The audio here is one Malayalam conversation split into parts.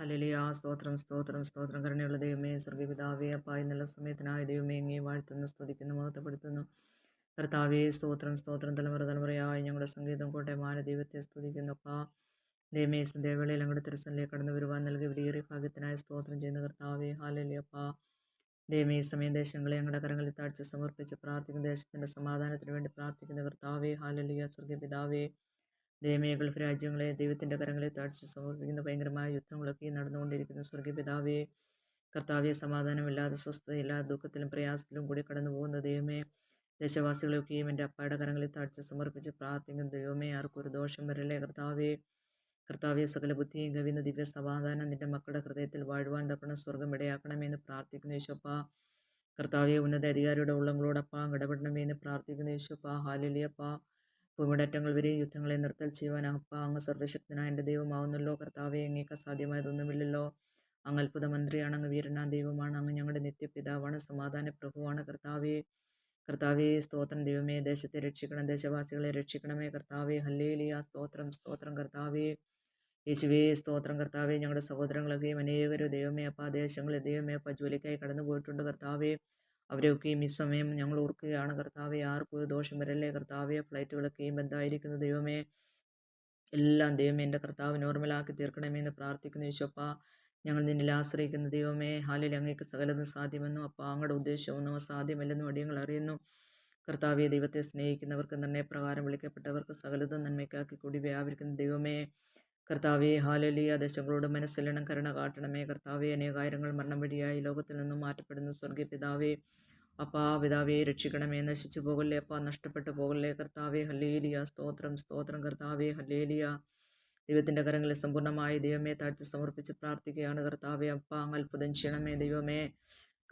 ഹല്ലേലൂയ. സ്തോത്രം, സ്തോത്രം, സ്തോത്രം. കരുണയുള്ള ദൈവമേ, സ്വർഗ്ഗപിതാവേ, അപ്പാ നല്ല സമയത്തിനായ ദൈവമേ, അങ്ങേ വാഴ്ത്തുന്നു, സ്തുതിക്കുന്നു, മഹത്വപ്പെടുത്തുന്നു. കർത്താവേ, സ്തോത്രം, സ്തോത്രം. തലമുറ തലമുറയായി ഞങ്ങളുടെ സംഗീതം കോട്ടയമായ ദൈവത്തെ സ്തുതിക്കുന്നു. അപ്പാ ദൈവമേ, സന്ധ്യാവേളയിൽ ഞങ്ങളുടെ തിരുസനിലേക്ക് കടന്നു വരുവാൻ നൽകി വിലയേറിയ ഭാഗ്യത്തിനായി സ്തോത്രം ചെയ്യുന്ന കർത്താവേ, ഹല്ലേലൂയ. അപ്പാ ദൈവമേ, ഈ സമയം ദേശങ്ങളെ ഞങ്ങളുടെ കരങ്ങളിൽ താഴ്ച സമർപ്പിച്ച് പ്രാർത്ഥിക്കുന്ന ദേശത്തിന്റെ സമാധാനത്തിന് വേണ്ടി പ്രാർത്ഥിക്കുന്ന കർത്താവേ, ഹല്ലേലൂയ. സ്വർഗ്ഗപിതാവേ, ദൈവമേ, ഗൾഫ് രാജ്യങ്ങളെ ദൈവത്തിന്റെ കരങ്ങളിൽ താഴ്ച സമർപ്പിക്കുന്ന ഭയങ്കരമായ യുദ്ധങ്ങളൊക്കെ നടന്നുകൊണ്ടിരിക്കുന്നു. സ്വർഗ്ഗപിതാവേ, കർത്താവെ, സമാധാനമില്ലാതെ സ്വസ്ഥതയില്ലാതെ ദുഃഖത്തിലും പ്രയാസത്തിലും കൂടി കടന്നു പോകുന്ന ദൈവമേ, ദേശവാസികളെയൊക്കെയും എൻ്റെ അപ്പായുടെ കരങ്ങളിൽ താഴ്ച സമർപ്പിച്ച് പ്രാർത്ഥിക്കുന്ന ദൈവമേ, ആർക്കും ഒരു ദോഷം വരല്ലേ കർത്താവേ. കർത്താവെ, സകല ബുദ്ധിയും കവിയുന്ന ദിവ്യ സമാധാനം നിന്റെ മക്കളുടെ ഹൃദയത്തിൽ വാഴുവാൻ തക്കണം സ്വർഗം ഇടയാക്കണമെന്ന് പ്രാർത്ഥിക്കുന്ന യേശുപ്പ. കർത്താവെ, ഉന്നത അധികാരിയുടെ ഉള്ളങ്ങളോടപ്പ ഇടപെടണമെന്ന് പ്രാർത്ഥിക്കുന്ന യേശുപ്പ. ഹാലേലിയപ്പ. ഭൂമിടറ്റങ്ങൾ വരെയും യുദ്ധങ്ങളെ നിർത്തൽ ചെയ്യുവാൻ അപ്പ അങ്ങ് സർവ്വശക്തനായ എൻ്റെ ദൈവമാവുന്നല്ലോ കർത്താവെ. അങ്ങേക്ക് അസാധ്യമായതൊന്നുമില്ലല്ലോ. അങ്ങ് അത്ഭുത മന്ത്രിയാണ്, അങ്ങ് വീരനാം ദൈവമാണ്, അങ്ങ് ഞങ്ങളുടെ നിത്യപിതാവാണ്, സമാധാന പ്രഭുവാണ് കർത്താവെ. കർത്താവെ, സ്തോത്രം. ദൈവമേ, ദേശത്തെ രക്ഷിക്കണം, ദേശവാസികളെ രക്ഷിക്കണമേ കർത്താവെ. ഹല്ലേലൂയ. സ്തോത്രം, സ്തോത്രം കർത്താവെ. യേശുവേ, സ്തോത്രം കർത്താവെ. ഞങ്ങളുടെ സഹോദരങ്ങളൊക്കെയും അനേകരും ദൈവമേ അപ്പ ദേശങ്ങളിൽ ദൈവമേ അപ്പ ജോലിക്കായി കടന്നു പോയിട്ടുണ്ട് കർത്താവെ. അവരെയൊക്കെയും ഈ സമയം ഞങ്ങൾ ഓർക്കുകയാണ് കർത്താവെ. ആർക്കും ഒരു ദോഷം വരല്ലേ കർത്താവെ. ഫ്ലൈറ്റുകളൊക്കെയും ബന്ധായിരിക്കുന്നു ദൈവമേ. എല്ലാം ദൈവമേ എൻ്റെ കർത്താവ് നോർമലാക്കി തീർക്കണമെന്ന് പ്രാർത്ഥിക്കുന്നു യേശുപ്പ. ഞങ്ങൾ നിന്നിൽ ആശ്രയിക്കുന്ന ദൈവമേ, ഹാലിൽ അങ്ങേക്ക് സകലതും സാധ്യമെന്നും അപ്പ അങ്ങയുടെ ഉദ്ദേശമൊന്നും അസാധ്യമല്ലെന്നും അടിയങ്ങൾ അറിയുന്നു കർത്താവെ. ദൈവത്തെ സ്നേഹിക്കുന്നവർക്ക് നിർണയപ്രകാരം വിളിക്കപ്പെട്ടവർക്ക് സകലതും നന്മയ്ക്കാക്കി കൂടി വ്യാപരിക്കുന്ന ദൈവമേ കർത്താവെ, ഹാലേലൂയ. ദേശങ്ങളോട് മനസ്സെല്ലണം, കരുണ കാട്ടണമേ കർത്താവെ. അനേകായിരങ്ങൾ മരണം വഴിയായി ലോകത്തിൽ നിന്നും മാറ്റപ്പെടുന്നു സ്വർഗീയ പിതാവേ. അപ്പാ പിതാവെ, രക്ഷിക്കണമേ, നശിച്ചു പോകല്ലേ അപ്പാ, നഷ്ടപ്പെട്ടു പോകല്ലേ കർത്താവെ. ഹല്ലേലൂയ. സ്തോത്രം, സ്തോത്രം കർത്താവെ. ഹല്ലേലൂയ. ദൈവത്തിൻ്റെ കരങ്ങളിൽ സമ്പൂർണ്ണമായി ദൈവമേ താഴ്ത്തി സമർപ്പിച്ച് പ്രാർത്ഥിക്കുകയാണ് കർത്താവെ. അപ്പാ അങ്ങ് അത്ഭുതം ചെയ്യണമേ ദൈവമേ.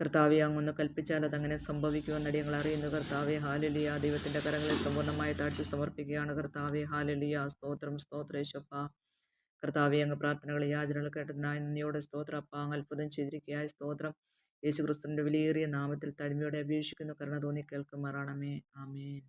കർത്താവെ, അങ്ങൊന്ന് കൽപ്പിച്ചാൽ അതങ്ങനെ സംഭവിക്കുമെന്ന് ഞങ്ങൾ അറിയുന്നു കർത്താവെ. ഹാലേലൂയ. ദൈവത്തിൻ്റെ കരങ്ങളിൽ സമ്പൂർണ്ണമായി താഴ്ത്തി സമർപ്പിക്കുകയാണ് കർത്താവെ. ഹാലേലൂയ. സ്തോത്രം, സ്തോത്രം യേശുപ്പ. കർത്താവെ, അങ്ങ് പ്രാർത്ഥനകൾ യാചനകൾ കേട്ടതിനായി നന്ദിയോടെ സ്തോത്രം. അപ്പ അങ്ങ് അത്ഭുതം ചെയ്തിരിക്കുകയായി സ്തോത്രം. യേശു ക്രിസ്തുവിന്റെ വിലയേറിയ നാമത്തിൽ താഴ്മയോടെ അപേക്ഷിക്കുന്നു, കരുണ തോന്നി കേൾക്കുമാറാണമേ. ആമേൻ.